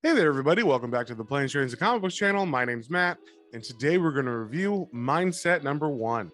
Hey there, everybody. Welcome back to the Planes, Trains, and Comic Books channel. My name's Matt, and today we're going to review Mindset number 1.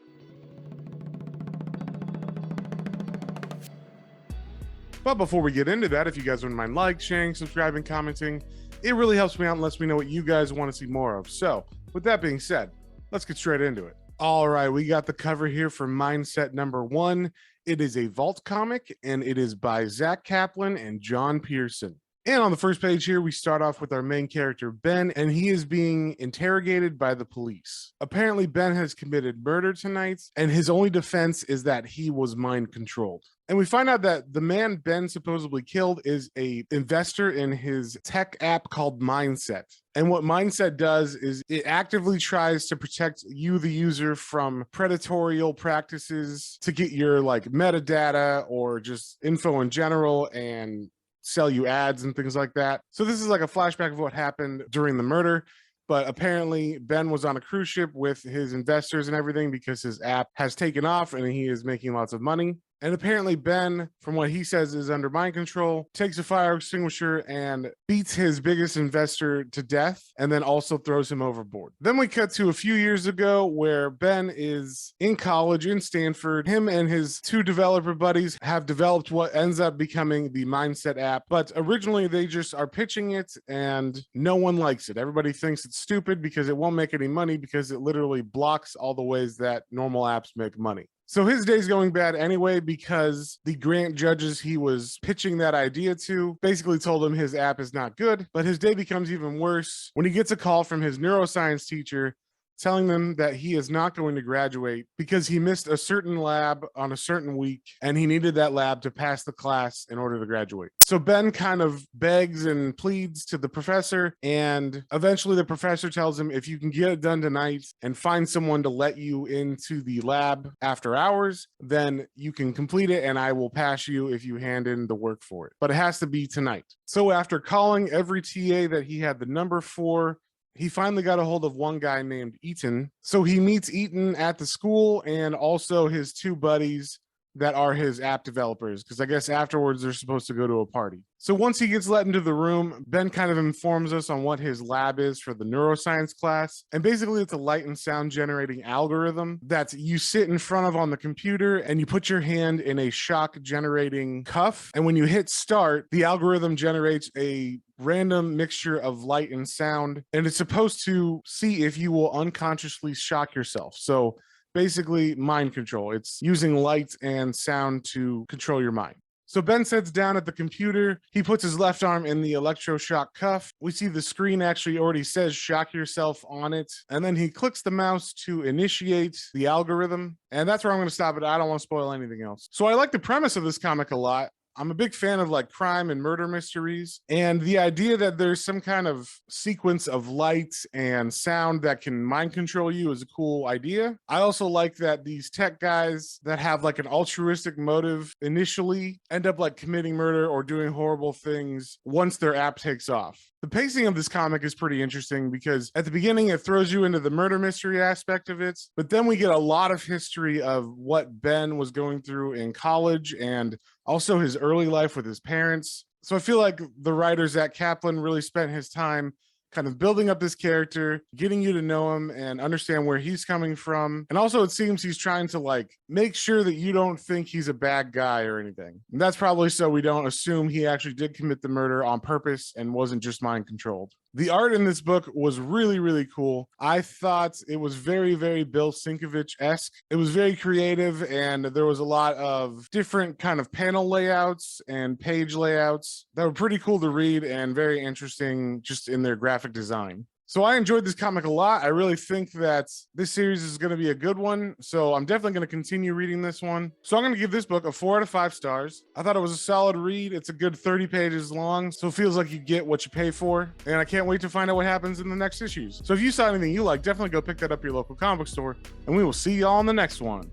But before we get into that, if you guys wouldn't mind sharing, subscribing, commenting, it really helps me out and lets me know what you guys want to see more of. So, with that being said, let's get straight into it. All right, we got the cover here for Mindset number 1. It is a Vault comic, and it is by Zack Kaplan and John Pearson. And on the first page here, we start off with our main character, Ben, and he is being interrogated by the police. Apparently, Ben has committed murder tonight, and his only defense is that he was mind controlled. And we find out that the man Ben supposedly killed is an investor in his tech app called Mindset. And what Mindset does is it actively tries to protect you, the user, from predatorial practices to get your metadata or just info in general and sell you ads and things like that. So this is like a flashback of what happened during the murder. But apparently Ben was on a cruise ship with his investors and everything because his app has taken off and he is making lots of money. And apparently Ben, from what he says, is under mind control, takes a fire extinguisher and beats his biggest investor to death, and then also throws him overboard. Then we cut to a few years ago where Ben is in college in Stanford. Him and his two developer buddies have developed what ends up becoming the Mindset app. But originally they just are pitching it and no one likes it. Everybody thinks it's stupid because it won't make any money because it literally blocks all the ways that normal apps make money. So his day's going bad anyway because the grant judges he was pitching that idea to basically told him his app is not good. But his day becomes even worse when he gets a call from his neuroscience teacher telling them that he is not going to graduate because he missed a certain lab on a certain week and he needed that lab to pass the class in order to graduate. So Ben kind of begs and pleads to the professor, and eventually the professor tells him, if you can get it done tonight and find someone to let you into the lab after hours, then you can complete it and I will pass you if you hand in the work for it. But it has to be tonight. So after calling every TA that he had the number for, he finally got a hold of one guy named Eaton. So he meets Eaton at the school and also his two buddies that are his app developers, because I guess afterwards they're supposed to go to a party. So once he gets let into the room, Ben kind of informs us on what his lab is for the neuroscience class. And basically it's a light and sound generating algorithm that you sit in front of on the computer and you put your hand in a shock generating cuff. And when you hit start, the algorithm generates a random mixture of light and sound. And it's supposed to see if you will unconsciously shock yourself. So basically mind control. It's using light and sound to control your mind. So Ben sits down at the computer. He puts his left arm in the electroshock cuff. We see the screen actually already says shock yourself on it. And then he clicks the mouse to initiate the algorithm. And that's where I'm going to stop it. I don't want to spoil anything else. So I like the premise of this comic a lot. I'm a big fan of crime and murder mysteries, and the idea that there's some kind of sequence of light and sound that can mind control you is a cool idea. I also like that these tech guys that have an altruistic motive initially end up committing murder or doing horrible things once their app takes off. The pacing of this comic is pretty interesting because at the beginning it throws you into the murder mystery aspect of it, but then we get a lot of history of what Ben was going through in college and also his early life with his parents. So I feel like the writer Zack Kaplan really spent his time kind of building up this character, getting you to know him and understand where he's coming from. And also it seems he's trying to make sure that you don't think he's a bad guy or anything. And that's probably so we don't assume he actually did commit the murder on purpose and wasn't just mind controlled. The art in this book was really, really cool. I thought it was very, very Bill Sienkiewicz-esque. It was very creative, and there was a lot of different kind of panel layouts and page layouts that were pretty cool to read and very interesting just in their graphic design. So I enjoyed this comic a lot. I really think that this series is going to be a good one. So I'm definitely going to continue reading this one. So I'm going to give this book a 4 out of 5 stars. I thought it was a solid read. It's a good 30 pages long. So it feels like you get what you pay for. And I can't wait to find out what happens in the next issues. So if you saw anything you like, definitely go pick that up at your local comic book store. And we will see y'all in the next one.